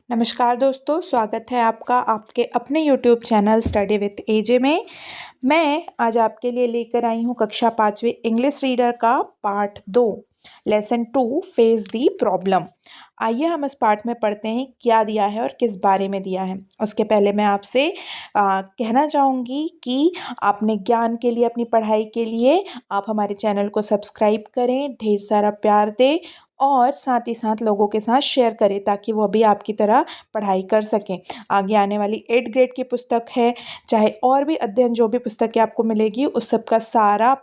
नमस्कार दोस्तों, स्वागत है आपका आपके अपने यूट्यूब चैनल स्टडी विथ एजे में। मैं आज आपके लिए लेकर आई हूँ कक्षा 5वीं इंग्लिश रीडर का पार्ट 2 लेसन 2 फेस दी प्रॉब्लम। आइए हम इस पार्ट में पढ़ते हैं क्या दिया है और किस बारे में दिया है। उसके पहले मैं आपसे कहना चाहूँगी कि अपने ज्ञान के लिए, अपनी पढ़ाई के लिए आप हमारे चैनल को सब्सक्राइब करें, ढेर सारा प्यार दें और साथ ही साथ लोगों के साथ शेयर करें ताकि वो भी आपकी तरह पढ़ाई कर सकें। आगे आने वाली 8th ग्रेड की पुस्तक है, चाहे और भी अध्ययन जो भी पुस्तकें आपको मिलेगी उस सब का सारा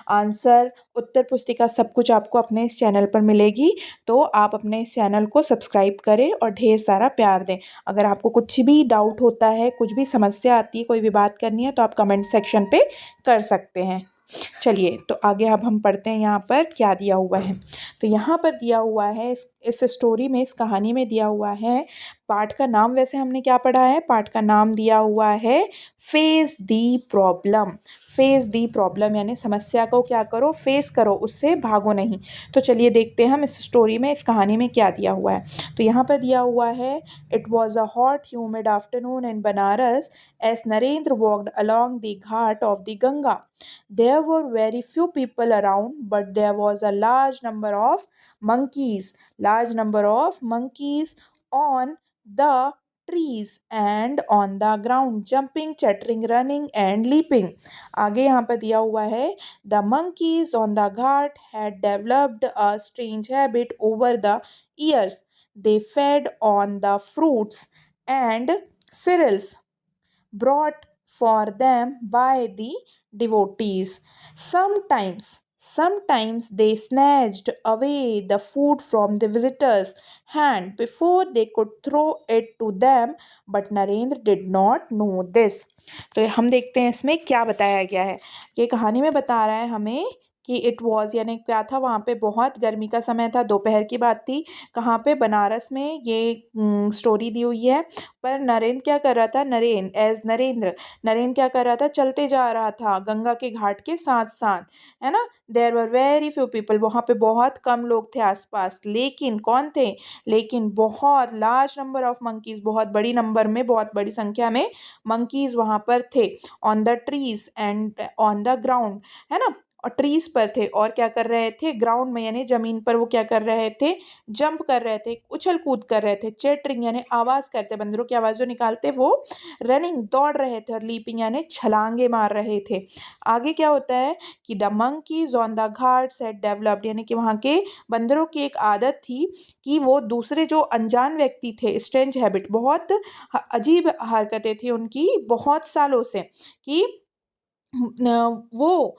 आंसर, उत्तर पुस्तिका सब कुछ आपको अपने इस चैनल पर मिलेगी। तो आप अपने इस चैनल को सब्सक्राइब करें और ढेर सारा प्यार दें। अगर आपको कुछ भी डाउट होता है, कुछ भी समस्या आती है, कोई भी बात करनी है तो आप कमेंट सेक्शन पे कर सकते हैं। चलिए तो आगे अब हम पढ़ते हैं यहाँ पर क्या दिया हुआ है। तो यहाँ पर दिया हुआ है इस स्टोरी में, इस कहानी में दिया हुआ है, पाठ का नाम वैसे हमने क्या पढ़ा है, पाठ का नाम दिया हुआ है फेस दी प्रॉब्लम। फेस दी प्रॉब्लम यानी समस्या को क्या करो, फेस करो, उससे भागो नहीं। तो चलिए देखते हैं हम इस स्टोरी में, इस कहानी में क्या दिया हुआ है। तो यहाँ पर दिया हुआ है, it was a hot humid afternoon in Banaras as Narendra walked along the ghat of the Ganga. There were very few people around, but there was a large number of monkeys, on the trees and on the ground, jumping, chattering, running and leaping. आगे यहाँ पर दिया हुआ है, the monkeys on the ghat had developed a strange habit over the years. They fed on the fruits and cereals brought for them by the devotees. Sometimes they snatched away the food from the visitors' hand before they could throw it to them, but Narendra did not know this. तो हम देखते हैं इसमें क्या बताया गया है। ये कहानी में बता रहा है हमें कि इट वॉज यानी क्या था, वहाँ पे बहुत गर्मी का समय था, दोपहर की बात थी। कहाँ पे, बनारस में ये स्टोरी दी हुई है। पर नरेंद्र क्या कर रहा था, नरेंद्र क्या कर रहा था, चलते जा रहा था गंगा के घाट के साथ साथ, है ना। There were very few people, वहाँ पे बहुत कम लोग थे आसपास, लेकिन कौन थे, लेकिन बहुत लार्ज नंबर ऑफ मंकीज, बहुत बड़ी नंबर में, बहुत बड़ी संख्या में मंकीज वहाँ पर थे। On the trees and on the ground, है ना, और ट्रीज पर थे और क्या कर रहे थे, ग्राउंड में यानी जमीन पर वो क्या कर रहे थे, जंप कर रहे थे, उछल कूद कर रहे थे। चेटरिंग यानी आवाज करते, बंदरों की आवाज जो निकालते वो। रनिंग दौड़ रहे थे और लीपिंग यानी छलांगे मार रहे थे। आगे क्या होता है कि the monkeys on the Ghats had developed, यानी कि वहाँ के बंदरों की एक आदत थी कि वो दूसरे जो अनजान व्यक्ति थे, स्ट्रेंज हैबिट, बहुत अजीब हरकतें थी उनकी बहुत सालों से, कि वो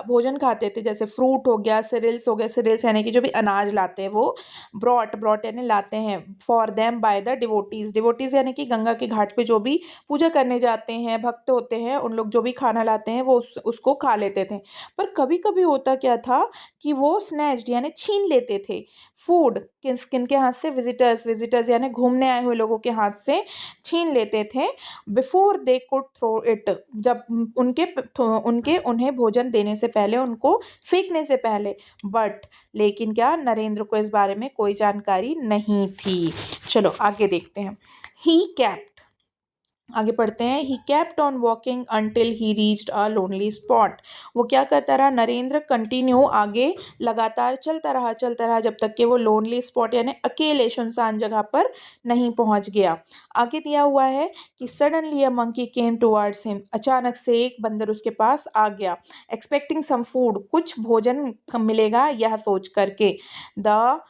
भोजन खाते थे, जैसे फ्रूट हो गया, सिरिल्स हो गया, सिरिल्स यानी कि जो भी अनाज लाते हैं वो, ब्रॉट यानी लाते हैं, for them by the devotees यानी कि गंगा के घाट पे जो भी पूजा करने जाते हैं, भक्त होते हैं, उन लोग जो भी खाना लाते हैं वो उसको खा लेते थे। पर कभी कभी होता क्या था कि वो स्नैच्ड यानी छीन लेते थे फूड, किन के हाथ से, विजिटर्स यानी घूमने आए हुए लोगों के हाथ से छीन लेते थे। Before they could throw it, जब उन्हें भोजन देने से पहले, उनको फेंकने से पहले। बट लेकिन क्या, नरेंद्र को इस बारे में कोई जानकारी नहीं थी। चलो आगे देखते हैं। ही कैप्ट, आगे पढ़ते हैं। He kept on walking until he reached a lonely spot. वो क्या करता रहा, नरेंद्र कंटिन्यू आगे लगातार चलता रहा जब तक कि वो लोनली स्पॉट यानी अकेले सुनसान जगह पर नहीं पहुंच गया। आगे दिया हुआ है कि suddenly a monkey came towards him, अचानक से एक बंदर उसके पास आ गया। एक्सपेक्टिंग सम फूड, कुछ भोजन मिलेगा यह सोच करके। The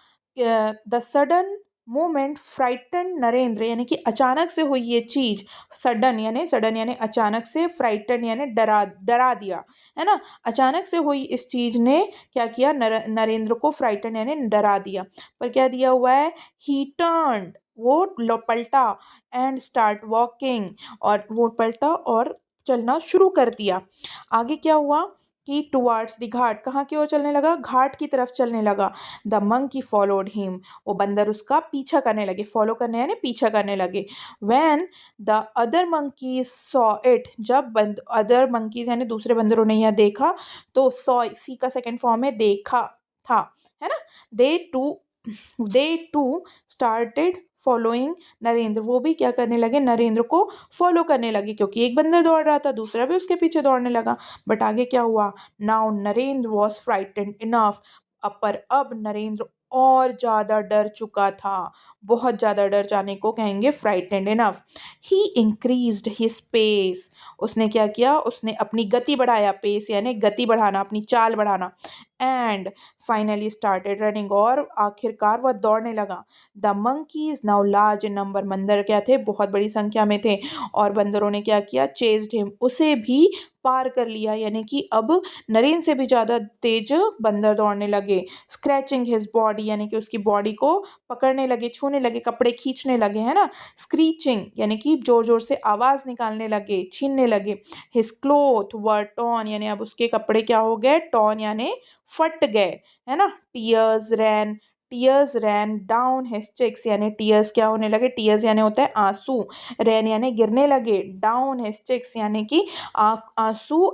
sudden moment frighten Narendra, यानी कि अचानक से हुई ये चीज, सडन यानी अचानक से, फ्राइटन यानी डरा दिया, है ना। अचानक से हुई इस चीज ने क्या किया, नरेंद्र को फ्राइटन यानी डरा दिया। पर क्या दिया हुआ है, ही टर्न्ड, वो पलटा, एंड स्टार्ट वॉकिंग, और वो पलटा और चलना शुरू कर दिया। आगे क्या हुआ कि टुवार्ड्स द घाट, कहाँ की ओर चलने लगा, घाट की तरफ चलने लगा। द मंकी फॉलोड हिम, वो बंदर उसका पीछा करने लगे, फॉलो करने यानी पीछा करने लगे। When the other monkeys saw it, जब अदर मंकीज यानी दूसरे बंदरों ने यह देखा, तो सॉ सी का सेकंड फॉर्म है देखा था, है ना। They to they to started following Narendra, वो भी क्या करने लगे, नरेंद्र को फॉलो करने लगे, क्योंकि एक बंदर दौड़ रहा था, दूसरा भी उसके पीछे दौड़ने लगा। बट आगे क्या हुआ, now Narendra was frightened enough, पर अब नरेंद्र और ज्यादा डर चुका था, बहुत ज्यादा डर जाने को कहेंगे फ्राइटेंड इनफ। ही इंक्रीज्ड हिज पेस, उसने क्या किया, उसने अपनी गति बढ़ाया, पेस यानी गति बढ़ाना, अपनी चाल बढ़ाना। एंड फाइनली स्टार्टेड रनिंग, और आखिरकार वह दौड़ने लगा। The monkeys now large in number, बंदर क्या थे, बहुत बड़ी संख्या में थे, और बंदरों ने क्या किया, चेज्ड हिम, उसे भी पार कर लिया, यानी कि अब नरेन से भी ज्यादा तेज बंदर दौड़ने लगे। स्क्रैचिंग हिज बॉडी, यानी कि उसकी बॉडी को पकड़ने लगे, छूने लगे, कपड़े खींचने लगे, है ना। स्क्रीचिंग यानी कि जोर जोर से आवाज निकालने लगे, छीनने लगे। हिज क्लोथ वर टॉर्न, यानी अब उसके कपड़े क्या हो गए, टॉर्न यानी फट गए, है ना। Tears ran down his cheeks, यानी टीयर्स क्या होने लगे, टीयर्स यानी होता है आंसू, रैन यानी गिरने लगे, डाउन हिज चेक्स यानी कि आंसू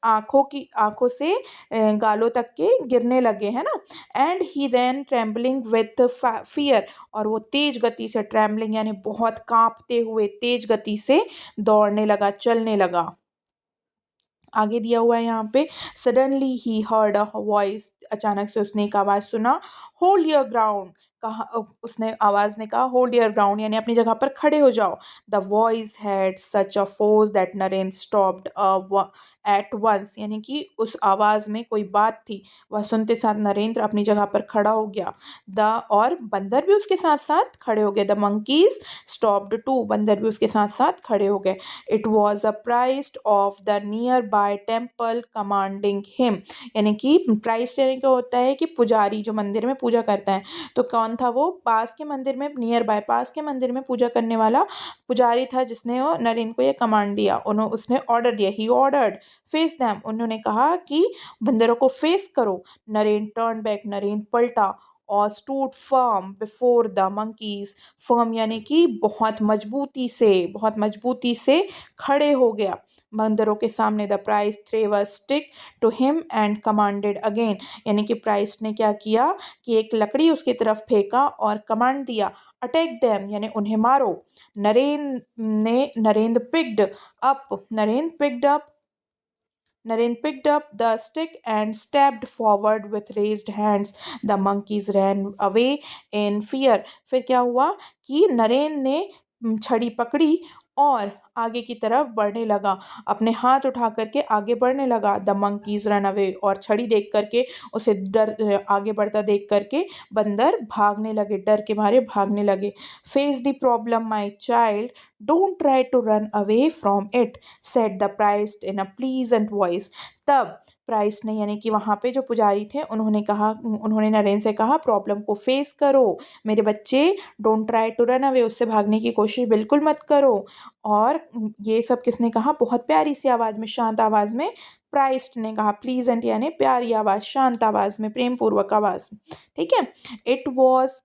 आंखों से गालों तक के गिरने लगे, है ना। And he ran trembling with fear, और वो तेज गति से, ट्रेम्बलिंग यानी बहुत कांपते हुए, तेज गति से दौड़ने लगा, चलने लगा। आगे दिया हुआ है यहाँ पे, suddenly he heard a voice, अचानक से उसने एक आवाज सुना, होल्ड योर ग्राउंड, कहा, उसने आवाज ने कहा होल्ड योर ग्राउंड, यानी अपनी जगह पर खड़े हो जाओ। The voice had such a force that Narendra stopped at once, यानी कि उस आवाज में कोई बात थी, वह सुनते साथ नरेंद्र अपनी जगह पर खड़ा हो गया। द और बंदर भी उसके साथ साथ खड़े हो गए, द मंकीज स्टॉप्ड टू, बंदर भी उसके साथ साथ खड़े हो गए। It was a priest of the near by temple commanding him, यानी कि प्राइस्ट यानी क्या होता है कि पुजारी जो मंदिर में पूजा करता है, तो कौन था वो, पास के मंदिर में, नियर बाय पास के मंदिर में पूजा करने वाला पुजारी था, जिसने वो नरेंद्र को ये कमांड दिया, उसने ऑर्डर दिया, ही ऑर्डर्ड फेस दैम, उन्होंने कहा कि बंदरों को फेस करो। नरेंद्र टर्न बैक, नरेंद्र पलटा, और stood firm before the monkeys, firm यानी कि बहुत मजबूती से खड़े हो गया बंदरों के सामने। The price threw a stick to him and commanded again, यानी कि प्राइस ने क्या किया कि एक लकड़ी उसकी तरफ फेंका और कमांड दिया, अटैक देम, यानी उन्हें मारो। Narendra picked up Naren picked up the stick and stepped forward with raised hands. The monkeys ran away in fear. फिर क्या हुआ कि नरेन ने छड़ी पकड़ी और आगे की तरफ बढ़ने लगा, अपने हाथ उठा करके आगे बढ़ने लगा। द मंकीज रन अवे, और छड़ी देख करके, उसे डर आगे बढ़ता देख करके बंदर भागने लगे, डर के मारे भागने लगे। Face the problem my child, don't try to run away from it, said the priest in a pleasant voice. तब प्राइस ने, यानी कि वहाँ पे जो पुजारी थे, उन्होंने नरेन से कहा, प्रॉब्लम को फेस करो मेरे बच्चे, don't try to run away, उससे भागने की कोशिश बिल्कुल मत करो। और ये सब किसने कहा, बहुत प्यारी सी आवाज में, शांत आवाज में प्राइस्ट ने कहा, प्लीजेंट यानी प्यारी आवाज, शांत आवाज में, प्रेम पूर्वक आवाज, ठीक है। इट वॉज,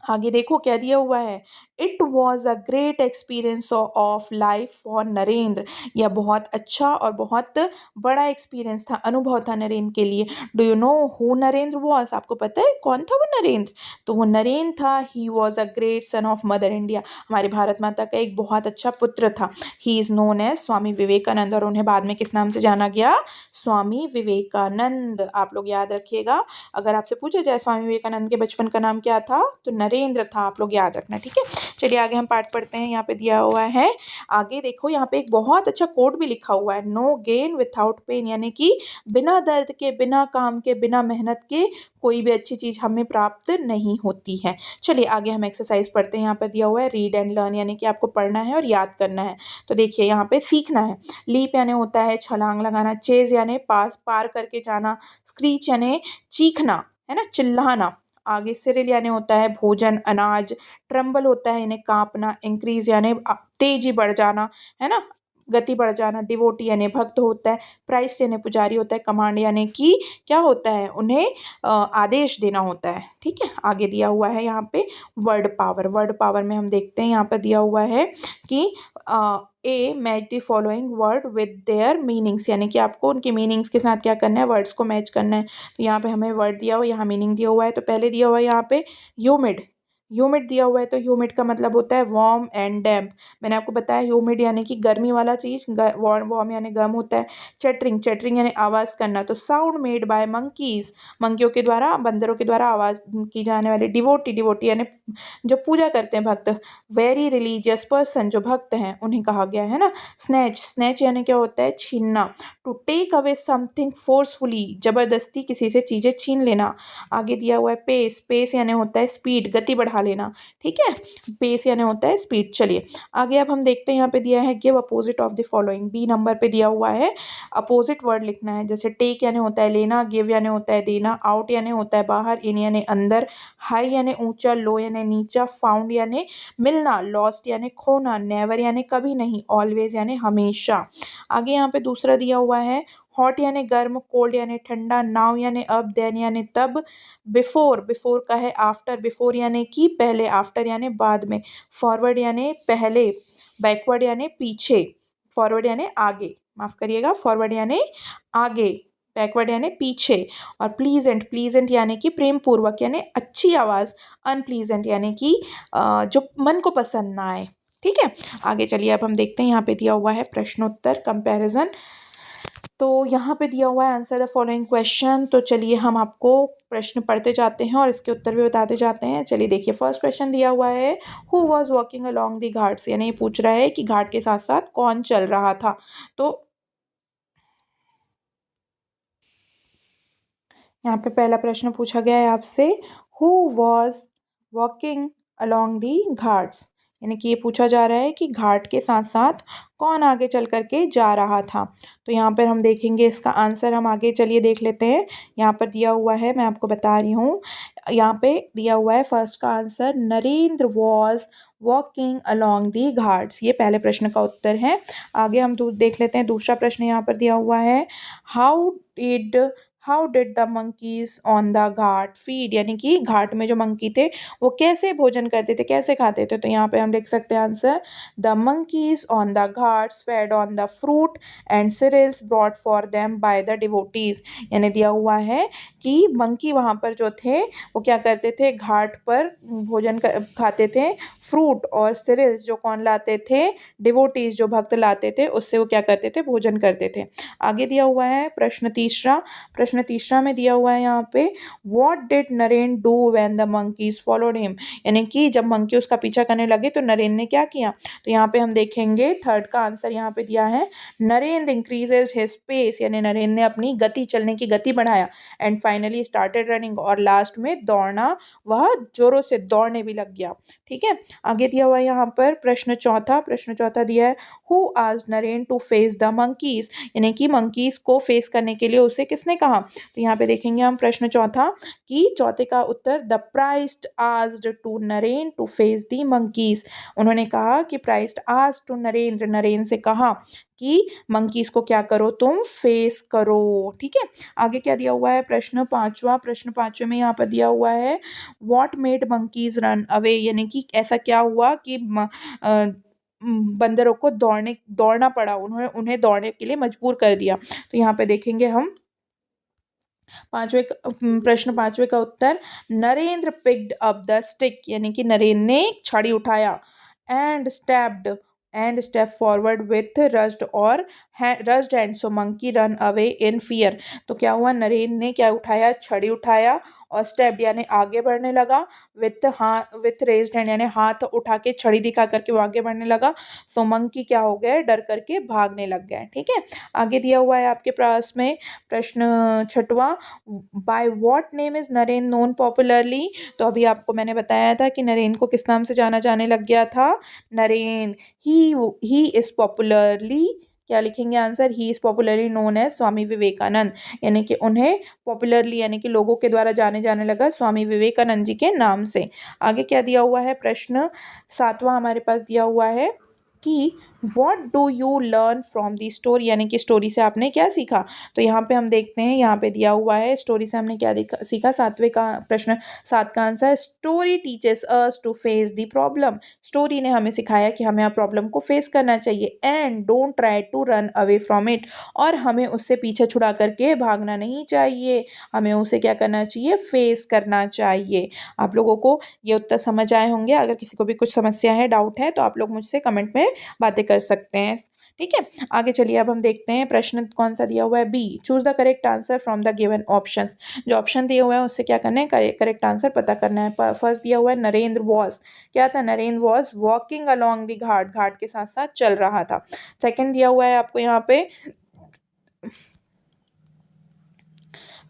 आगे देखो क्या दिया हुआ है, it was a great experience of life for Narendra, यह बहुत अच्छा और बहुत बड़ा एक्सपीरियंस था, अनुभव था नरेंद्र के लिए। Do you know who Narendra was, आपको पता है कौन था वो नरेंद्र, तो वो नरेंद्र था, he was a great son of mother India, हमारी भारत माता का एक बहुत अच्छा पुत्र था। He is known as Swami Vivekananda, और उन्हें बाद में किस नाम से जाना गया, स्वामी विवेकानंद। आप लोग याद रखिएगा, अगर आपसे पूछा जाए स्वामी विवेकानंद के बचपन का नाम क्या था, तो नरेंद्र था, आप लोग याद रखना, ठीक है। चलिए आगे हम पाठ पढ़ते हैं, यहाँ पे दिया हुआ है, आगे देखो यहाँ पे एक बहुत अच्छा कोड भी लिखा हुआ है, नो गेन विथआउट पेन, यानी कि बिना दर्द के, बिना काम के, बिना मेहनत के कोई भी अच्छी चीज हमें प्राप्त नहीं होती है। चलिए आगे हम एक्सरसाइज पढ़ते हैं, यहाँ पे दिया हुआ है रीड एंड लर्न, यानी कि आपको पढ़ना है और याद करना है। तो देखिए यहाँ पे सीखना है, लीप यानी होता है छलांग लगाना, चेज यानी पार करके जाना, स्क्रीच यानी चीखना, है ना, चिल्लाना। आगे सिरिल यानी होता है भोजन, अनाज। ट्रम्बल होता है इन्हें कांपना, इंक्रीज यानी तेजी बढ़ जाना, है ना, गति बढ़ जाना, डिवोटी यानी भक्त होता है, प्राइस्ट यानी पुजारी होता है, कमांड यानी कि क्या होता है, उन्हें आदेश देना होता है। ठीक है, आगे दिया हुआ है यहाँ पे वर्ड पावर। वर्ड पावर में हम देखते हैं यहाँ पर दिया हुआ है कि a match the following word with their meanings, यानी कि आपको उनके मीनिंग्स के साथ क्या करना है, वर्ड्स को मैच करना है। तो यहाँ पे हमें वर्ड दिया हुआ है, यहाँ मीनिंग दिया हुआ है। तो पहले दिया हुआ है यहाँ पे ह्यूमिड। ह्यूमिड दिया हुआ है, तो ह्यूमिड का मतलब होता है वार्म एंड डैम्प। मैंने आपको बताया ह्यूमिड यानी कि गर्मी वाला चीज़, वार्म यानी गर्म होता है। चैटरिंग, चैटरिंग यानी आवाज़ करना, तो साउंड मेड बाय मंकीज, मंकियों के द्वारा, बंदरों के द्वारा आवाज़ की जाने वाली। डिवोटी, डिवोटी यानी जो पूजा करते हैं भक्त। वेरी रिलीजियस पर्सन, जो भक्त हैं उन्हें कहा गया है ना। स्नैच, स्नैच यानी क्या होता है, छीनना। To take away something forcefully, जबरदस्ती किसी से चीज़ें छीन लेना। आगे दिया हुआ है पेस, पेस यानी होता है स्पीड, गति बढ़ा लेना। ठीक है, पेस यानी होता है स्पीड। चलिए आगे अब हम देखते हैं, यहाँ पे दिया है give opposite of the following. B number पे दिया हुआ है अपोजिट वर्ड लिखना है। जैसे टेक यानी होता है लेना, गिव यानी होता है देना, आउट यानी होता है बाहर, इन यानी अंदर, हाई यानी ऊंचा, लो यानी नीचा, फाउंड यानी मिलना, लॉस्ट यानी खोना, नेवर यानी कभी नहीं, ऑलवेज यानी हमेशा। आगे यहाँ पे दूसरा दिया हुआ है हॉट यानी गर्म, कोल्ड यानी ठंडा, नाउ यानी अब, देन यानी तब, बिफोर, बिफोर का है आफ्टर, बिफोर यानी कि पहले, आफ्टर यानी बाद में, फॉरवर्ड यानी पहले, बैकवर्ड यानी पीछे, फॉरवर्ड यानी आगे, माफ करिएगा, फॉरवर्ड यानी आगे, बैकवर्ड यानी पीछे। और प्लीजेंट, प्लीजेंट यानी कि प्रेम पूर्वक यानी अच्छी आवाज़, अनप्लीजेंट यानी कि जो मन को पसंद ना आए। ठीक है, आगे चलिए अब हम देखते हैं, यहाँ पे दिया हुआ है प्रश्नोत्तर कंपैरिजन। तो यहाँ पे दिया हुआ है आंसर द फॉलोइंग क्वेश्चन। तो चलिए हम आपको प्रश्न पढ़ते जाते हैं और इसके उत्तर भी बताते जाते हैं। चलिए देखिए, फर्स्ट क्वेश्चन दिया हुआ है who was walking along the Ghats, यानी ये पूछ रहा है कि घाट के साथ साथ कौन चल रहा था। तो यहाँ पे पहला प्रश्न पूछा गया है आपसे, who was walking along the Ghats, यानी कि ये पूछा जा रहा है कि घाट के साथ साथ कौन आगे चल करके जा रहा था। तो यहाँ पर हम देखेंगे इसका आंसर, हम आगे चलिए देख लेते हैं। यहाँ पर दिया हुआ है, मैं आपको बता रही हूँ, यहाँ पे दिया हुआ है फर्स्ट का answer Narendra was walking along the Ghats, ये पहले प्रश्न का उत्तर है। आगे हम देख लेते हैं दूसरा प्रश्न, यहाँ पर दिया हुआ है how did how did the monkeys on the Ghat feed, यानी कि घाट में जो मंकी थे वो कैसे भोजन करते थे, कैसे खाते थे। तो यहाँ पे हम लिख सकते हैं answer, the monkeys on the ghats fed on the fruit and cereals brought for them by the devotees, यानी दिया हुआ है कि मंकी वहाँ पर जो थे वो क्या करते थे, घाट पर भोजन खाते थे, फ्रूट और सिरिल्स जो कौन लाते थे, डिवोटीज जो भक्त लाते थे, उससे वो क्या करते थे, भोजन करते थे। आगे दिया हुआ है प्रश्न तीसरा, प्रश्न तीसरा में दिया हुआ है यहाँ पे what did Naren do when the monkeys followed him, यानी कि जब मंकी उसका पीछा करने लगे तो नरेन ने क्या किया। तो यहाँ पे हम देखेंगे थर्ड का आंसर यहाँ पे दिया है नरेन इंक्रीजेज हिज पेस, यानी नरेन ने अपनी गति, चलने की गति बढ़ाया, एंड फाइनली स्टार्टेड रनिंग, और लास्ट में दौड़ना, वह जोरों से दौड़ने भी लग गया। ठीक है, आगे दिया हुआ है यहाँ पर प्रश्न चौथा, प्रश्न चौथा दिया है who asked Naren to face the monkeys, यानी कि मंकीज को फेस करने के लिए उसे किसने कहा। तो यहाँ पे देखेंगे हम प्रश्न चौथा कि चौथे का उत्तर the priest asked to Naren to face the monkeys, उन्होंने कहा कि priest asked to Narendra, Naren से कहा कि मंकीज को क्या करो, तुम फेस करो। ठीक है, आगे क्या दिया हुआ है प्रश्न पांचवा, प्रश्न पांचवे में यहाँ पर दिया हुआ है what made monkeys run away, यानी कि ऐसा क्या हुआ कि बंदरों को दौड़ना पड़ा, उन्हें दौड़ने के लिए मजबूर कर दिया। तो यहाँ पे देखेंगे हम प्रश्न पांचवे का उत्तर Narendra picked up the stick, यानी कि नरेंद्र ने छड़ी उठाया, and step forward with rushed और rushed and so monkey run away in fear. तो क्या हुआ, नरेंद्र ने क्या उठाया, छड़ी उठाया, और स्टेप यानी आगे बढ़ने लगा, विथ रेज्ड हैंड यानी हाथ उठा के छड़ी दिखा करके वो आगे बढ़ने लगा, सो मंकी क्या हो गए, डर करके भागने लग गए। ठीक है, आगे दिया हुआ है आपके पास में प्रश्न छठवां by what name is Naren known popularly. तो अभी आपको मैंने बताया था कि नरेन को किस नाम से जाना जाने लग गया था, नरेन, ही इज पॉपुलरली, क्या लिखेंगे answer, he is popularly known as Swami Vivekananda, यानी कि उन्हें पॉपुलरली यानी कि लोगों के द्वारा जाने जाने लगा स्वामी विवेकानंद जी के नाम से। आगे क्या दिया हुआ है प्रश्न सातवां हमारे पास दिया हुआ है कि what do you learn from the story, यानी कि स्टोरी से आपने क्या सीखा। तो यहाँ पे हम देखते हैं, यहाँ पे दिया हुआ है स्टोरी से हमने क्या सीखा। सातवें का प्रश्न, 7 का answer, story teaches us to face the problem. Story ने हमें सिखाया कि हमें प्रॉब्लम को फेस करना चाहिए, and don't try to run away from it, और हमें उससे पीछे छुड़ा करके भागना नहीं चाहिए, हमें उसे क्या करना चाहिए, फेस करना चाहिए। आप लोगों को ये उत्तर समझ आए होंगे। अगर किसी को भी कुछ समस्या है, डाउट है, तो आप लोग मुझसे कमेंट में बातें कर सकते हैं। ठीक है, आगे चलिए अब हम देखते हैं प्रश्न कौन सा दिया हुआ है, B, choose the correct answer from the given options. जो ऑप्शन दिए हुए हैं उससे क्या करना है, करेक्ट आंसर पता करना है। फर्स्ट दिया हुआ है नरेंद्र वॉज, क्या था, Narendra was walking along the ghat, घाट के साथ साथ चल रहा था। सेकंड दिया हुआ है आपको यहाँ पे,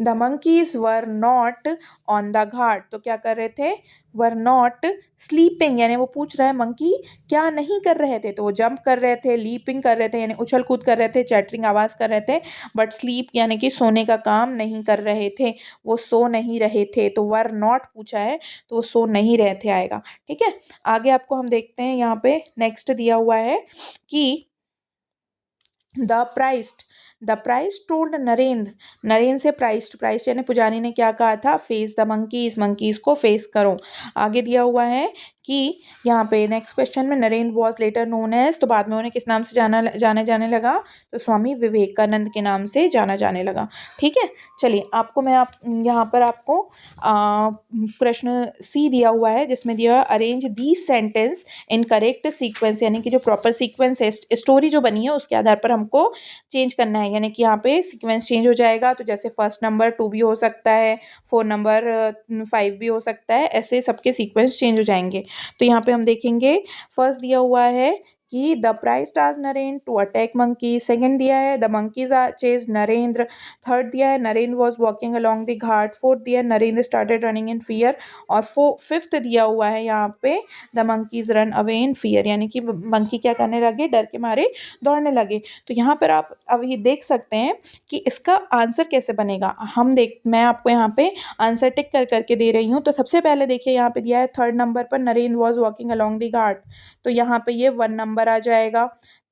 the monkeys were not on the ghat, तो क्या कर रहे थे, वर नॉट स्लीपिंग, यानी वो पूछ रहा है मंकी क्या नहीं कर रहे थे, तो वो जंप कर रहे थे, लीपिंग कर रहे थे यानी उछल कूद कर रहे थे, चैटरिंग आवाज कर रहे थे, बट स्लीप यानी कि सोने का काम नहीं कर रहे थे, वो सो नहीं रहे थे। तो वर नॉट पूछा है तो वो सो नहीं रहे थे आएगा। ठीक है, आगे आपको हम देखते हैं, यहाँ पे नेक्स्ट दिया हुआ है कि the priest, the priest told Narendra, Narendra से प्राइस्ट, प्राइस्ट यानी पुजारी ने क्या कहा था, फेस द मंकीज, मंकीज को फेस करो। आगे दिया हुआ है कि यहाँ पे नेक्स्ट क्वेश्चन में, Narendra was later known as, तो बाद में उन्हें किस नाम से जाने जाने लगा, तो स्वामी विवेकानंद के नाम से जाना जाने लगा। ठीक है, चलिए आपको मैं यहाँ पर आपको प्रश्न सी दिया हुआ है, जिसमें दिया हुआ arrange the sentence in correct sequence, यानी कि जो प्रॉपर सीक्वेंस है, स्टोरी जो बनी है उसके आधार पर हमको चेंज करना है, यानी कि यहाँ पे सीक्वेंस चेंज हो जाएगा। तो जैसे फर्स्ट नंबर 2 भी हो सकता है, 4 नंबर 5 भी हो सकता है, ऐसे सबके सीक्वेंस चेंज हो जाएंगे। तो यहाँ पे हम देखेंगे, फर्स्ट दिया हुआ है कि द प्राइज टास्क Narendra to attack monkey, second दिया है the monkeys chase Narendra, third दिया है Narendra was walking along the ghat, fourth दिया है Narendra started running in fear, और फिफ्थ दिया हुआ है यहाँ पे the monkeys run away in fear, यानी कि मंकी क्या करने लगे, डर के मारे दौड़ने लगे। तो यहाँ पर आप अब ये देख सकते हैं कि इसका आंसर कैसे बनेगा। मैं आपको यहाँ पे आंसर टिक कर करके दे रही हूँ। तो सबसे पहले देखिए, यहाँ पे दिया है थर्ड नंबर पर Narendra was walking along the ghat, तो यहाँ पे ये 1 नंबर आ जाएगा,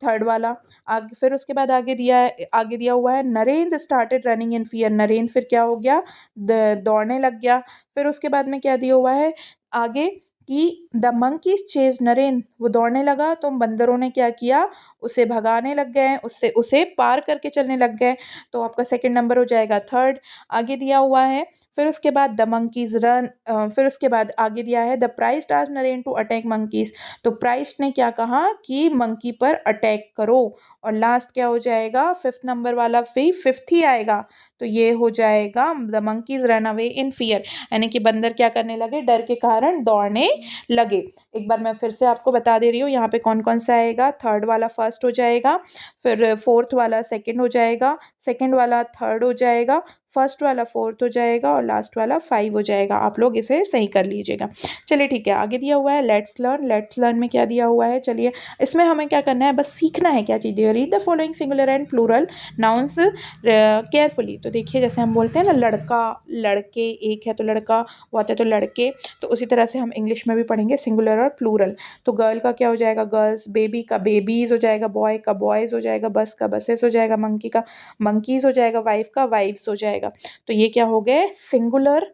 थर्ड वाला। आगे फिर उसके बाद आगे दिया हुआ है Narendra started running in fear, Narendra फिर क्या हो गया, दौड़ने लग गया। फिर उसके बाद में क्या दिया हुआ है आगे कि द मंकीज चेज नरेंद्र, वो दौड़ने लगा तो बंदरों ने क्या किया, उसे भगाने लग गए, उससे उसे पार करके चलने लग गए, तो आपका सेकंड नंबर हो जाएगा थर्ड। आगे दिया हुआ है, फिर उसके बाद द मंकीज रन, फिर उसके बाद आगे दिया है द प्राइस टास्क नरेन टू अटैक मंकीज, तो प्राइस ने क्या कहा कि मंकी पर अटैक करो, और लास्ट क्या हो जाएगा, फिफ्थ नंबर वाला फिफ्थ ही आएगा, तो ये हो जाएगा the monkeys run away in fear, यानी कि बंदर क्या करने लगे, डर के कारण दौड़ने लगे। एक बार मैं फिर से आपको बता दे रही हूँ, यहाँ पे कौन कौन सा आएगा, थर्ड वाला फर्स्ट हो जाएगा, फिर फोर्थ वाला सेकंड हो जाएगा, सेकंड वाला थर्ड हो जाएगा, फर्स्ट वाला फोर्थ हो जाएगा, और लास्ट वाला 5 हो जाएगा। आप लोग इसे सही कर लीजिएगा। चलिए ठीक है, आगे दिया हुआ है लेट्स लर्न, लेट्स लर्न में क्या दिया हुआ है, चलिए इसमें हमें क्या करना है, बस सीखना है क्या चीज़, read the following singular and plural nouns carefully. तो देखिए, जैसे हम बोलते हैं ना, लड़का लड़के, एक है तो लड़का, वो आता है तो लड़के, तो उसी तरह से हम इंग्लिश में भी पढ़ेंगे सिंगुलर और प्लूरल। तो गर्ल का क्या हो जाएगा, गर्ल्स, बेबी का बेबीज हो जाएगा, बॉय का बॉयज़ हो जाएगा, बस का बसेस हो जाएगा, मंकी का मंकीज हो जाएगा, वाइफ का वाइफ्स हो जाएगा। तो ये क्या हो गए, सिंगुलर,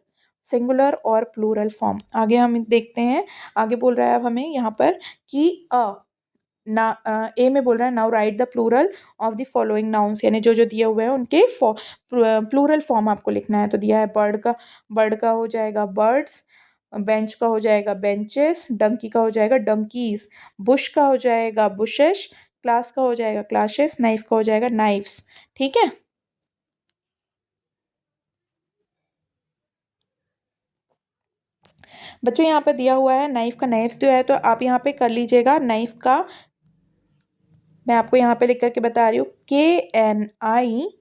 सिंगुलर और प्लूरल फॉर्म। आगे हम देखते हैं, आगे बोल रहा है अब हमें यहाँ पर कि ना ए में बोल रहा है now write the plural of the following nouns, यानी जो जो दिए हुए हैं उनके प्लूरल फॉर्म आपको लिखना है। तो दिया है बर्ड का हो जाएगा बर्ड्स, बेंच का हो जाएगा बेंचेस, डंकी का हो जाएगा डंकीज, बुश का हो जाएगा बुशेस, क्लास का हो जाएगा क्लासेस, नाइफ का हो जाएगा नाइफ्स। ठीक है, बच्चों यहाँ पे दिया हुआ है नाइफ का, नाइफ जो है तो आप यहाँ पे कर लीजिएगा नाइफ का, मैं आपको यहाँ पे लिख करके बता रही हूँ, KNIVES।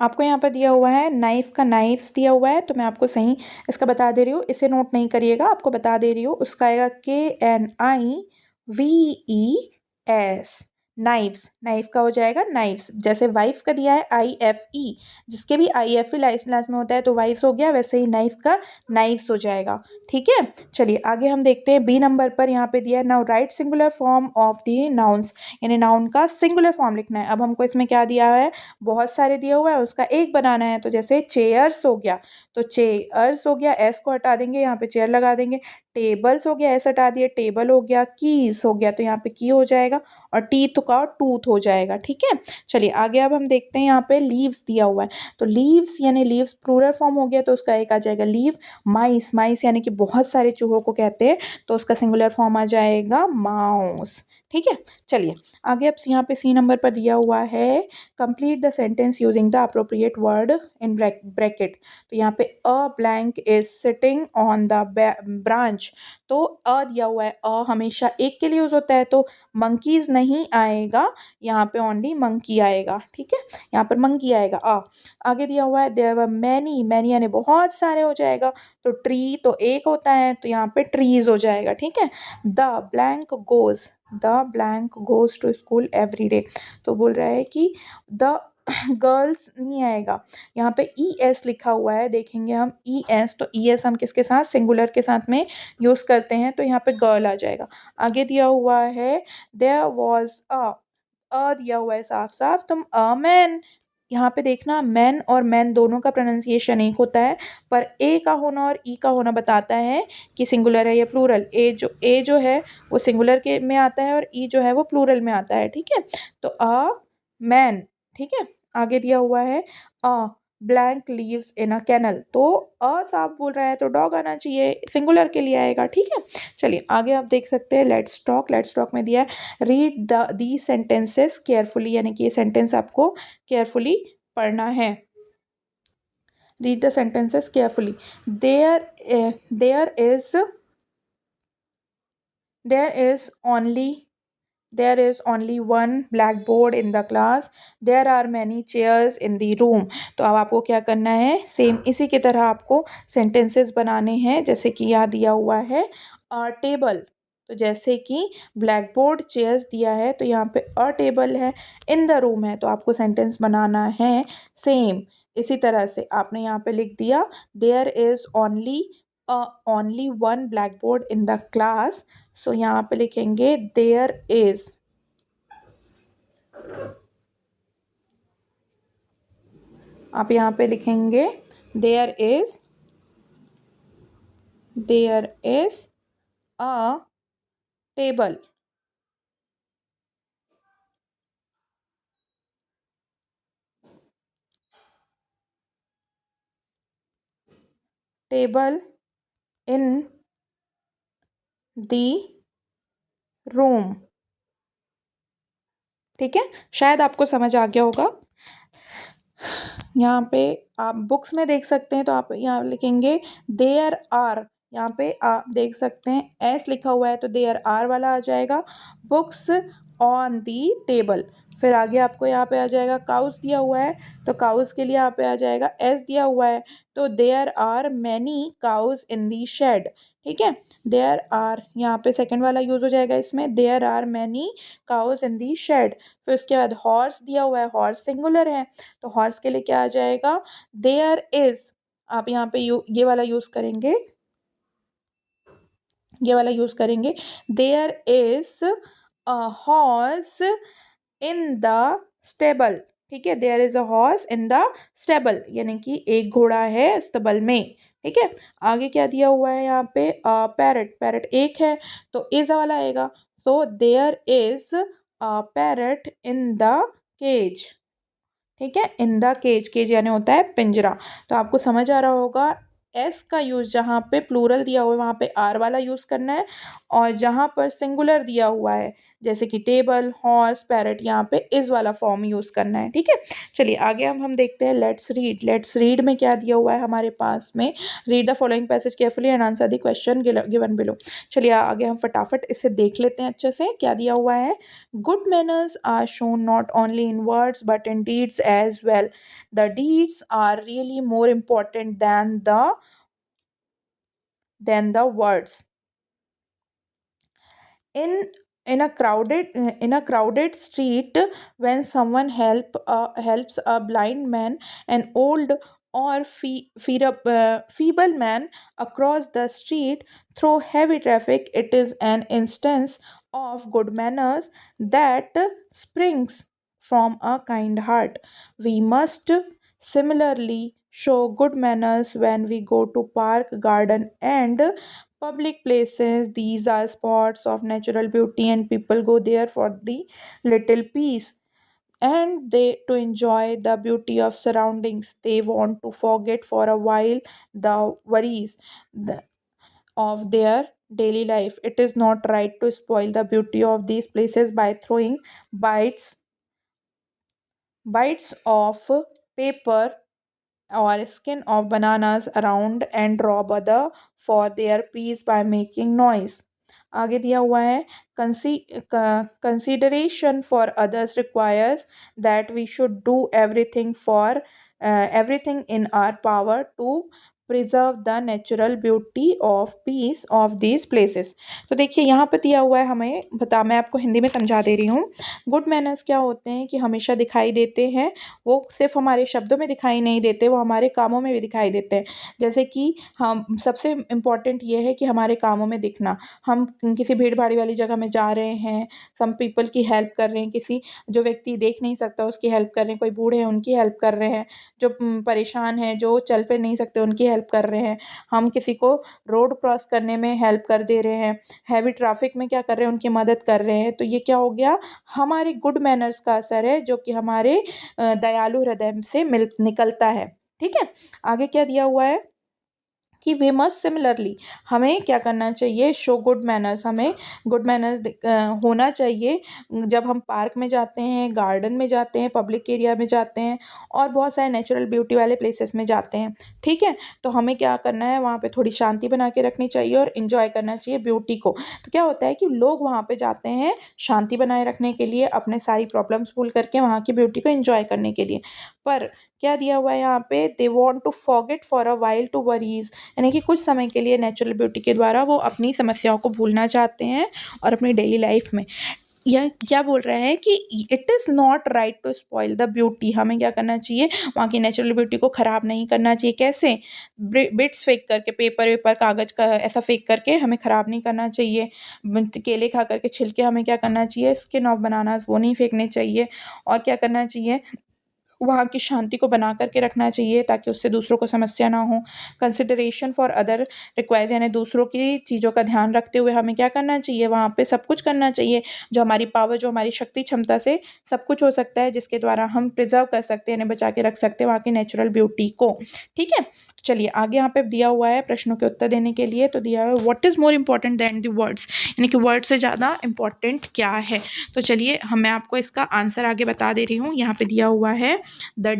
आपको यहाँ पर दिया हुआ है नाइफ का, नाइफ्स दिया हुआ है, तो मैं आपको सही इसका बता दे रही हूँ, इसे नोट नहीं करिएगा, आपको बता दे रही हूँ, उसका आएगा KNIVES। नाइव्स, नाइफ का हो जाएगा नाइव्स। जैसे वाइफ का दिया है IFE, जिसके भी IFE लास्ट लास्ट में होता है तो वाइफ हो गया, वैसे ही नाइफ का नाइव्स हो जाएगा। ठीक है, चलिए आगे हम देखते हैं। बी नंबर पर यहाँ पे दिया है now right singular form of the nouns, यानी नाउन का सिंगुलर फॉर्म लिखना है। अब हमको इसमें क्या दिया है, बहुत सारे दिया हुआ है, उसका एक बनाना है। तो जैसे चेयर्स हो गया, तो चेयर्स हो गया, एस को हटा देंगे, यहाँ पे चेयर लगा देंगे। टेबल्स हो गया, एस हटा दिए, टेबल हो गया। कीज हो गया, तो यहाँ पे की हो जाएगा, और टीथ का टूथ हो जाएगा। ठीक है, चलिए आगे अब हम देखते हैं। यहाँ पे लीव्स दिया हुआ है, तो लीव्स यानी लीव्स प्लूरल फॉर्म हो गया, तो उसका एक आ जाएगा लीव। माइस, माइस यानी कि बहुत सारे चूहों को कहते हैं, तो उसका सिंगुलर फॉर्म आ जाएगा माउस। ठीक है, चलिए आगे अब यहाँ पे सी नंबर पर दिया हुआ है complete the sentence using the appropriate word in bracket. तो यहाँ पे a blank is sitting on the branch. तो अ दिया हुआ है, अ हमेशा एक के लिए यूज होता है, तो मंकीज नहीं आएगा, यहाँ पे ओनली मंकी आएगा। ठीक है, यहाँ पर मंकी आएगा। आगे दिया हुआ है देयर वर मैनी, मैनी यानी बहुत सारे हो जाएगा, तो ट्री तो एक होता है, तो यहाँ पे ट्रीज हो जाएगा। ठीक है, the blank goes, the blank goes to school every day. तो बोल रहा है कि द गर्ल्स नहीं आएगा, यहाँ पे ES लिखा हुआ है, देखेंगे हम ES, तो ES हम किसके साथ, सिंगुलर के साथ में यूज करते हैं, तो यहाँ पे गर्ल आ जाएगा। आगे दिया हुआ है देयर वॉज अ दिया हुआ है साफ साफ, तुम अ मैन। यहाँ पे देखना मैन और मैन दोनों का प्रोनाउंसिएशन एक होता है, पर ए का होना और ई का होना बताता है कि सिंगुलर है या प्लूरल। ए जो है वो सिंगुलर के में आता है, और ई जो है वो प्लूरल में आता है। ठीक है, तो अ मैन। ठीक है, आगे दिया हुआ है a blank lives in a canal, तो अ साफ बोल रहा है, तो डॉग आना चाहिए, सिंगुलर के लिए आएगा। ठीक है, चलिए आगे आप देख सकते हैं लेट्स टॉक, लेट्स टॉक में दिया है रीड दी सेंटेंसेस केयरफुली, यानी कि ये सेंटेंस आपको केयरफुली पढ़ना है। Read the sentences carefully. There is there is only There is only one blackboard in the class. There are many chairs in the room. तो अब आपको क्या करना है, सेम इसी की तरह आपको सेंटेंसेस बनाने हैं, जैसे कि यहाँ दिया हुआ है टेबल। तो जैसे कि ब्लैक बोर्ड चेयर्स दिया है, तो यहाँ पे अ टेबल है, इन द रूम है, तो आपको सेंटेंस बनाना है सेम इसी तरह से। आपने यहाँ पे लिख दिया there is only one blackboard in the class, so यहाँ पे लिखेंगे देयर इज। आप यहाँ पे लिखेंगे there is a table. Table in the room. ठीक है, शायद आपको समझ आ गया होगा। यहाँ पे आप बुक्स में देख सकते हैं, तो आप यहाँ लिखेंगे देयर आर। यहाँ पे आप देख सकते हैं एस लिखा हुआ है, तो देयर आर वाला आ जाएगा। Books on the table. फिर आगे आपको यहाँ पे आ जाएगा काउस दिया हुआ है, तो काउस के लिए यहाँ पे आ जाएगा एस दिया हुआ है, तो there are many cows in the shed. ठीक है, देयर आर यहाँ पे सेकंड वाला यूज हो जाएगा इसमें, there are many cows in the shed. फिर उसके बाद हॉर्स दिया हुआ है, हॉर्स सिंगुलर है, तो हॉर्स के लिए क्या आ जाएगा, देयर इज। आप यहाँ पे ये वाला यूज करेंगे, ये वाला यूज करेंगे, there is a horse in the stable. ठीक है, there is a horse in the stable, यानी कि एक घोड़ा है स्तबल में। ठीक है, आगे क्या दिया हुआ है यहाँ पे पैरट, पैरट एक है, तो इज वाला आएगा, so there is a parrot in the cage. ठीक है, इन द केज, केज यानी होता है पिंजरा। तो आपको समझ आ रहा होगा एस का यूज जहाँ पे प्लूरल दिया हुआ है वहाँ पे आर वाला यूज करना है, और जहाँ पर सिंगुलर दिया हुआ है जैसे कि टेबल, हॉर्स, पैरट, यहाँ पे इस वाला फॉर्म यूज करना है। ठीक है, चलिए आगे हम देखते हैं लेट्स रीड। लेट्स रीड में क्या दिया हुआ है हमारे पास में, read the following passage carefully and answer the question given below. चलिए आगे हम फटाफट इसे देख लेते हैं अच्छे से, क्या दिया हुआ है। Good manners are shown not only in words but in deeds as well. The deeds are really more important than the words. In in a crowded street, when someone helps a blind man, an old or feeble man across the street through heavy traffic, it is an instance of good manners that springs from a kind heart. We must similarly show good manners when we go to park, garden, and public places. These are spots of natural beauty, and people go there for the little peace, and they to enjoy the beauty of surroundings. They want to forget for a while the worries the- of their daily life. It is not right to spoil the beauty of these places by throwing bites bites of paper or skin of bananas around and rob other for their peace by making noise. आगे दिया हुआ है, consideration for others requires that we should do everything in our power to preserve the natural beauty of peace of these places. तो देखिए यहाँ पे दिया हुआ है, हमें मैं आपको हिंदी में समझा दे रही हूँ। गुड मैनर्स क्या होते हैं कि हमेशा दिखाई देते हैं, वो सिर्फ हमारे शब्दों में दिखाई नहीं देते, वो हमारे कामों में भी दिखाई देते हैं। जैसे कि हम सबसे इम्पोर्टेंट ये है कि हमारे कामों में दिखना। हम किसी भीड़ भाड़ वाली जगह में जा रहे हैं, सम पीपल की हेल्प कर रहे हैं, किसी जो व्यक्ति देख नहीं सकता उसकी हेल्प कर रहे हैं, कोई बूढ़े हैं उनकी हेल्प कर रहे हैं, जो परेशान हैं, जो चल फिर नहीं सकते उनकी हेल्प कर रहे हैं, हम किसी को रोड क्रॉस करने में हेल्प कर दे रहे हैं, हैवी ट्रैफिक में क्या कर रहे हैं, उनकी मदद कर रहे हैं। तो ये क्या हो गया, हमारे गुड मैनर्स का असर है, जो कि हमारे दयालु हृदय से मिल निकलता है। ठीक है, आगे क्या दिया हुआ है कि वे मस्ट सिमिलरली, हमें क्या करना चाहिए, शो गुड मैनर्स, हमें गुड मैनर्स होना चाहिए जब हम पार्क में जाते हैं, गार्डन में जाते हैं, पब्लिक एरिया में जाते हैं और बहुत सारे नेचुरल ब्यूटी वाले प्लेसेस में जाते हैं। ठीक है, तो हमें क्या करना है, वहाँ पे थोड़ी शांति बना के रखनी चाहिए और इन्जॉय करना चाहिए ब्यूटी को। तो क्या होता है कि लोग वहाँ पे जाते हैं शांति बनाए रखने के लिए, अपने सारी प्रॉब्लम्स भूल करके वहाँ की ब्यूटी को इन्जॉय करने के लिए। पर क्या दिया हुआ है यहाँ पे, they want to forget for a while to worries, यानी कि कुछ समय के लिए नेचुरल ब्यूटी के द्वारा वो अपनी समस्याओं को भूलना चाहते हैं और अपनी डेली लाइफ में। यह क्या बोल रहे हैं कि it is not right to spoil the beauty, हमें क्या करना चाहिए, वहाँ की नेचुरल ब्यूटी को ख़राब नहीं करना चाहिए। कैसे, बिट्स फेंक करके, पेपर वेपर कागज़ का ऐसा फेंक करके हमें ख़राब नहीं करना चाहिए। केले खा करके छिलके हमें क्या करना चाहिए, स्किन ऑफ बनानास वो नहीं फेंकने चाहिए। और क्या करना चाहिए, वहाँ की शांति को बना करके रखना चाहिए ताकि उससे दूसरों को समस्या ना हो। कंसिडरेशन फॉर अदर रिक्वायर्स, यानी दूसरों की चीज़ों का ध्यान रखते हुए हमें क्या करना चाहिए, वहाँ पे सब कुछ करना चाहिए जो हमारी पावर, जो हमारी शक्ति क्षमता से सब कुछ हो सकता है, जिसके द्वारा हम प्रिजर्व कर सकते हैं, यानी बचा के रख सकते हैं वहाँ की नेचुरल ब्यूटी को। ठीक है, तो चलिए आगे यहाँ पे दिया हुआ है प्रश्नों के उत्तर देने के लिए। तो दिया हुआ है, what is more important than the words, यानी कि वर्ड से ज़्यादा इम्पॉर्टेंट क्या है। तो चलिए मैं आपको इसका आंसर आगे बता दे रही हूँ। यहाँ पे दिया हुआ है, the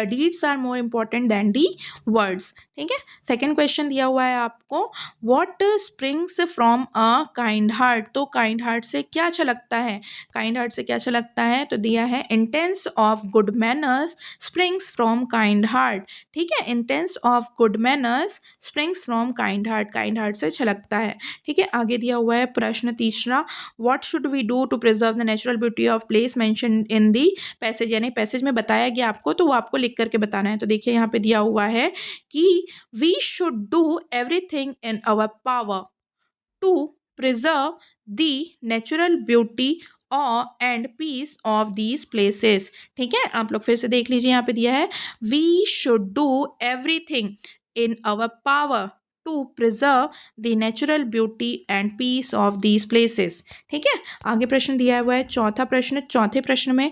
deeds are more important than the words। ठीक है, सेकेंड क्वेश्चन दिया हुआ है आपको, what springs from a kind heart, तो kind heart से क्या छलकता है, kind heart से क्या छलकता है, तो दिया है intense of good manners springs from kind heart। ठीक है, intense of good manners springs from kind heart से छलकता है। ठीक है, आगे दिया हुआ है प्रश्न तीसरा, what should we do to preserve the natural beauty of place mentioned in the passage, यानी पैसेज में बताया गया आपको, तो वो आपको लिख करके बताना है। तो देखिए यहाँ पे दिया हुआ है कि we should do everything in our power to preserve the natural beauty and peace of these places. ठीक है, आप लोग फिर से देख लीजिए, यहाँ पे दिया है we should do everything in our power to preserve the natural beauty and peace of these places. ठीक है, आगे प्रश्न दिया हुआ है चौथा प्रश्न। चौथे प्रश्न में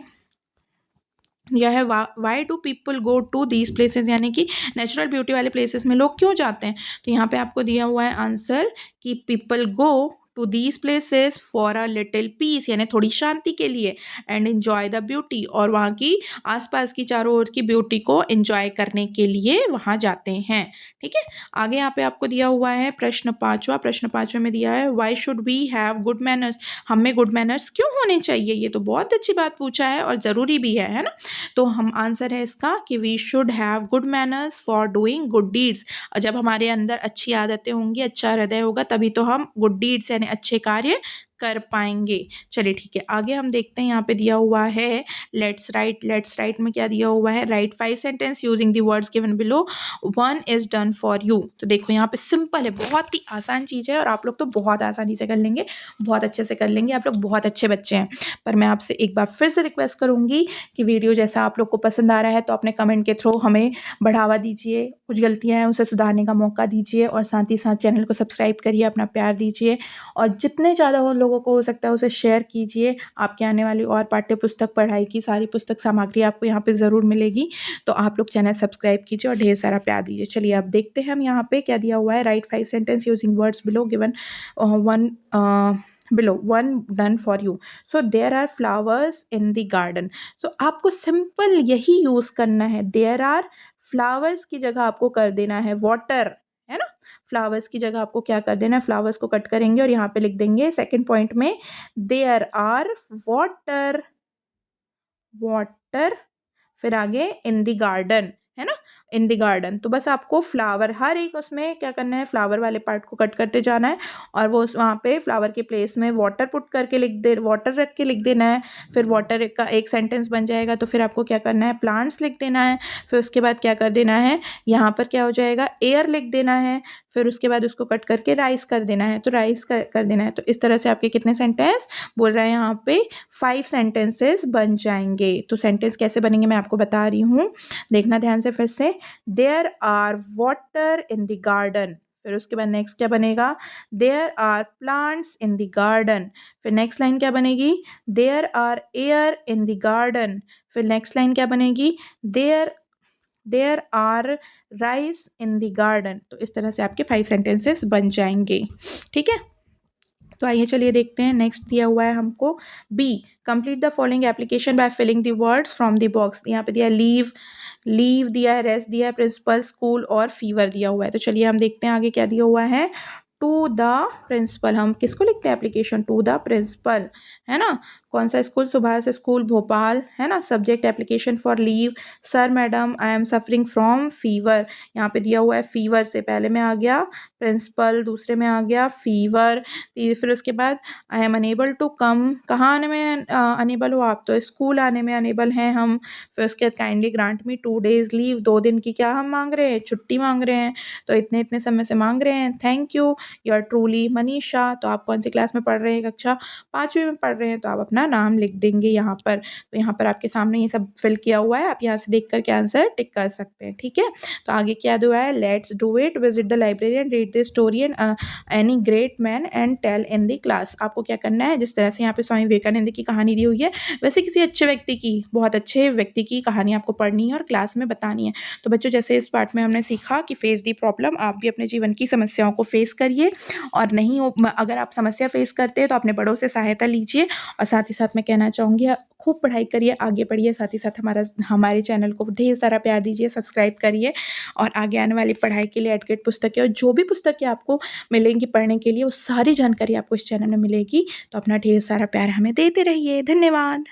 यह है, why do people go to these places, यानी कि नेचुरल ब्यूटी वाले प्लेसेस में लोग क्यों जाते हैं। तो यहाँ पे आपको दिया हुआ है आंसर कि people go to these places for a little peace, यानी थोड़ी शांति के लिए, एंड एन्जॉय द ब्यूटी, और वहाँ की आसपास की चारों ओर की ब्यूटी को एन्जॉय करने के लिए वहाँ जाते हैं। ठीक है, आगे यहाँ पे आपको दिया हुआ है प्रश्न पाँचवा। प्रश्न पाँचवें में दिया है, why should we have good manners, हमें गुड मैनर्स क्यों होने चाहिए। ये तो बहुत अच्छी बात पूछा है और ज़रूरी भी है ना। तो हम आंसर है इसका कि we should have good manners for doing good deeds, और जब हमारे अंदर अच्छी आदतें होंगी, अच्छा हृदय होगा, तभी तो हम गुड डीड्स यानी अच्छे कार्य कर पाएंगे। चलिए ठीक है, आगे हम देखते हैं। यहाँ पे दिया हुआ है लेट्स राइट में क्या दिया हुआ है, write 5 sentence using the words given below, 1 is done for you. तो देखो यहाँ पे सिंपल है, बहुत ही आसान चीज़ है और आप लोग तो बहुत आसानी से कर लेंगे, बहुत अच्छे से कर लेंगे, आप लोग बहुत अच्छे बच्चे हैं। पर मैं आपसे एक बार फिर से रिक्वेस्ट करूँगी कि वीडियो जैसा आप लोग को पसंद आ रहा है तो अपने कमेंट के थ्रू हमें बढ़ावा दीजिए, कुछ गलतियाँ हैं उसे सुधारने का मौका दीजिए और साथ ही साथ चैनल को सब्सक्राइब करिए, अपना प्यार दीजिए और जितने ज़्यादा हो लोगों को हो सकता है उसे शेयर कीजिए। आपके आने वाली और पाठ्य पुस्तक, पढ़ाई की सारी पुस्तक सामग्री आपको यहाँ पे ज़रूर मिलेगी। तो आप लोग चैनल सब्सक्राइब कीजिए और ढेर सारा प्यार दीजिए। चलिए अब देखते हैं हम यहाँ पे क्या दिया हुआ है, write 5 sentence using words below given 1 done for you. So there are flowers in the garden. तो आपको सिंपल यही यूज़ करना है, देयर आर फ्लावर्स की जगह आपको कर देना है वाटर, है ना। फ्लावर्स की जगह आपको क्या कर देना है, फ्लावर्स को कट करेंगे और यहाँ पे लिख देंगे सेकंड पॉइंट में देयर आर वाटर, वाटर, फिर आगे इन द गार्डन, है ना, इन द गार्डन। तो बस आपको फ्लावर हर एक उसमें क्या करना है, फ्लावर वाले पार्ट को कट करते जाना है और वो वहाँ पे फ्लावर के प्लेस में वाटर पुट करके लिख दे, वाटर रख के लिख देना है। फिर वाटर का एक सेंटेंस बन जाएगा तो फिर आपको क्या करना है, प्लांट्स लिख देना है। फिर उसके बाद क्या कर देना है, यहाँ पर क्या हो जाएगा, एयर लिख देना है। फिर उसके बाद उसको कट करके राइस कर देना है, तो राइस कर देना है। तो इस तरह से आपके कितने सेंटेंस बोल रहे हैं यहाँ पे, 5 सेंटेंसेस बन जाएंगे। तो सेंटेंस कैसे बनेंगे मैं आपको बता रही हूँ, देखना ध्यान से फिर से। There are water in the garden, फिर उसके बाद नेक्स्ट क्या बनेगा, there are plants in the garden. फिर नेक्स्ट लाइन क्या बनेगी, there are air in the garden. फिर नेक्स्ट लाइन क्या बनेगी, there are rice in the garden. तो इस तरह से आपके 5 सेंटेंसेस बन जाएंगे। ठीक है, तो आइए चलिए देखते हैं। नेक्स्ट दिया हुआ है हमको B, complete the following application by filling the words from the box. यहाँ पे दिया है लीव, लीव दिया है, रेस्ट दिया है, प्रिंसिपल, स्कूल और फीवर दिया हुआ है। तो चलिए हम देखते हैं आगे क्या दिया हुआ है, टू द प्रिंसिपल। हम किसको लिखते हैं एप्लीकेशन, टू द प्रिंसिपल, है ना। कौन सा स्कूल, सुभाष स्कूल भोपाल, है ना। Subject application for leave, sir madam I am suffering from fever. यहाँ पे दिया हुआ है फीवर से पहले में आ गया प्रिंसिपल, दूसरे में आ गया फीवर, फिर उसके बाद I am unable to come, कहाँ आने में अनेबल हो आप, तो स्कूल आने में अनेबल हैं हम। फिर उसके बाद काइंडली ग्रांट मी 2 days लीव, 2 दिन की क्या हम मांग रहे हैं, छुट्टी मांग रहे हैं। तो इतने इतने समय से मांग रहे हैं। Thank you, you are truly Manisha. तो आप कौन सी क्लास में पढ़ रहे हैं, कक्षा 5वीं में पढ़ रहे हैं, तो आप अपना नाम लिख देंगे यहाँ पर। तो यहाँ पर आपके सामने ये सब फिल किया हुआ है, आप यहाँ से देख करके आंसर टिक कर सकते हैं। ठीक है, तो आगे क्या दिया है, let's do it, visit the library and read the story and any great man and tell in the class. आपको क्या करना है, जिस तरह से यहाँ पे स्वामी विवेकानंद की कहानी दी हुई है वैसे किसी अच्छे व्यक्ति की, बहुत अच्छे व्यक्ति की कहानी आपको पढ़नी है और क्लास में बतानी है। तो बच्चों जैसे इस पार्ट में हमने सीखा कि फेस दी प्रॉब्लम, आप भी अपने जीवन की समस्याओं को फेस करिए और नहीं हो, अगर आप समस्या फेस करते हैं तो अपने बड़ों से सहायता लीजिए। और साथ ही साथ मैं कहना चाहूँगी खूब पढ़ाई करिए, आगे बढ़िए, साथ ही साथ हमारे चैनल को ढेर सारा प्यार दीजिए, सब्सक्राइब करिए और आगे आने वाली पढ़ाई के लिए एडकेट पुस्तकें और जो भी पुस्तकें आपको मिलेंगी पढ़ने के लिए, वो सारी जानकारी आपको इस चैनल में मिलेगी। तो अपना ढेर सारा प्यार हमें देते रहिए। धन्यवाद।